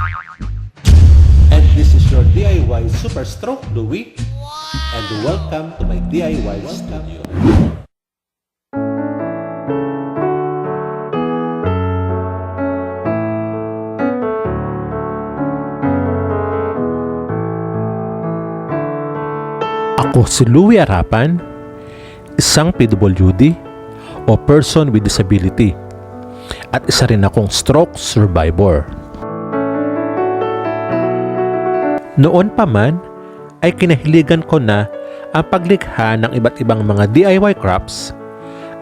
And this is your DIY Super Stroke Louie. And welcome to my DIY studio. Ako si Louie Arapan, isang PWD o person with disability, at isa rin akong stroke survivor. Noon pa man ay kinahiligan ko na ang paglikha ng iba't ibang mga DIY crafts,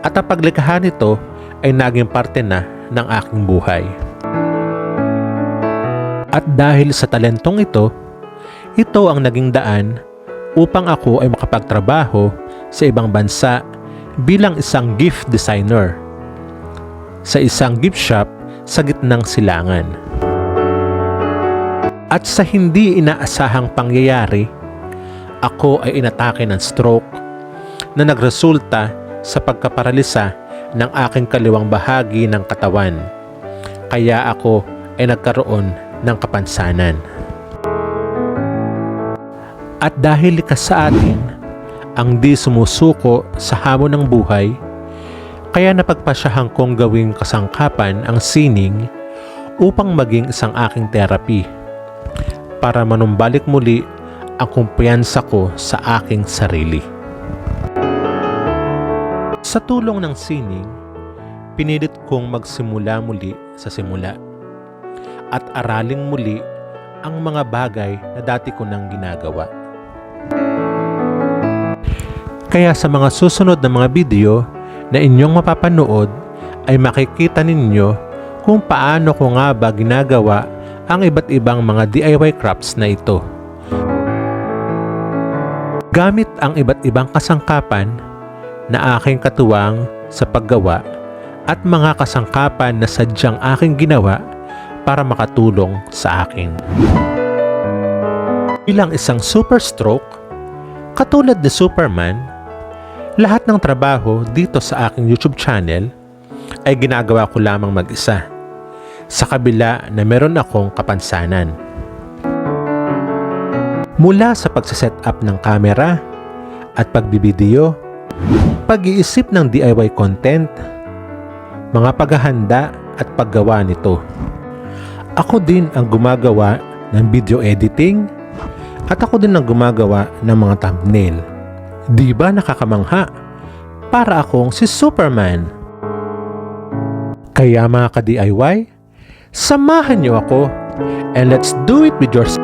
at ang paglikha nito ay naging parte na ng aking buhay. At dahil sa talentong ito ang naging daan upang ako ay makapagtrabaho sa ibang bansa bilang isang gift designer sa isang gift shop sa gitnang silangan. At sa hindi inaasahang pangyayari, ako ay inatake ng stroke na nagresulta sa pagkaparalisa ng aking kaliwang bahagi ng katawan. Kaya ako ay nagkaroon ng kapansanan. At dahil likas sa atin ang di sumusuko sa hamon ng buhay, kaya napagpasyahan kong gawing kasangkapan ang sining upang maging isang aking therapy para manumbalik muli ang kumpiyansa ko sa aking sarili. Sa tulong ng sining, pinilit kong magsimula muli sa simula at araling muli ang mga bagay na dati ko nang ginagawa. Kaya sa mga susunod na mga video na inyong mapapanood ay makikita ninyo kung paano ko nga ba ginagawa ang iba't ibang mga DIY crafts na ito. Gamit ang iba't ibang kasangkapan na aking katuwang sa paggawa at mga kasangkapan na sadyang aking ginawa para makatulong sa akin. Bilang isang super stroke, katulad ni Superman, lahat ng trabaho dito sa aking YouTube channel ay ginagawa ko lamang mag-isa, sa kabila na meron akong kapansanan. Mula sa pagsaset up ng camera at pagbibideo, pag-iisip ng DIY content, mga paghahanda at paggawa nito. Ako din ang gumagawa ng video editing at ako din ang gumagawa ng mga thumbnail. Di ba nakakamangha? Para akong si Superman. Kaya mga ka-DIY, samahan niyo ako and let's do it with yourself.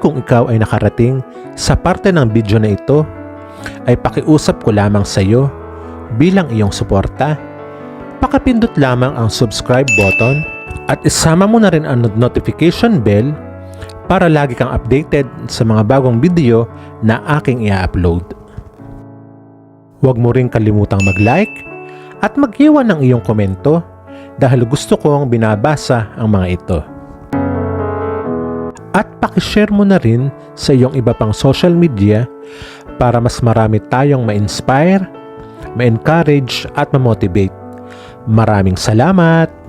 kung ikaw ay nakarating sa parte ng video na ito, ay pakiusap ko lamang sa iyo bilang iyong suporta. Pakipindot lamang ang subscribe button at isama mo na rin ang notification bell para lagi kang updated sa mga bagong video na aking i-upload. Huwag mo rin kalimutang mag-like at mag-iwan ng iyong komento dahil gusto kong binabasa ang mga ito. At pakishare mo na rin sa iyong iba pang social media para mas marami tayong ma-inspire, ma-encourage at ma-motivate. Maraming salamat!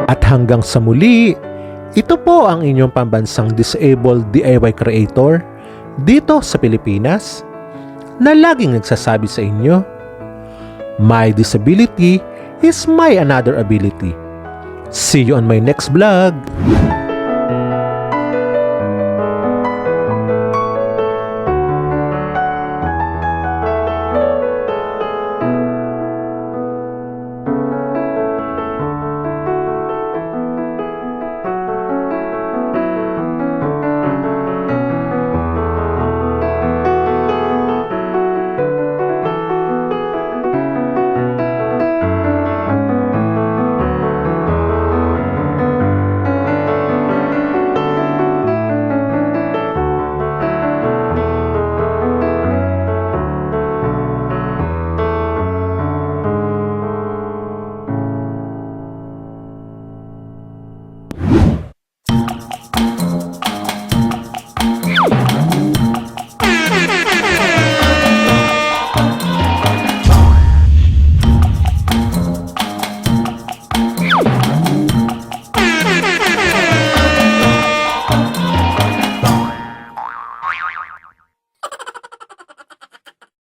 At hanggang sa muli, Ito po ang inyong pambansang disabled DIY creator dito sa Pilipinas na laging nagsasabi sa inyo, my disability is my another ability. See you on my next vlog!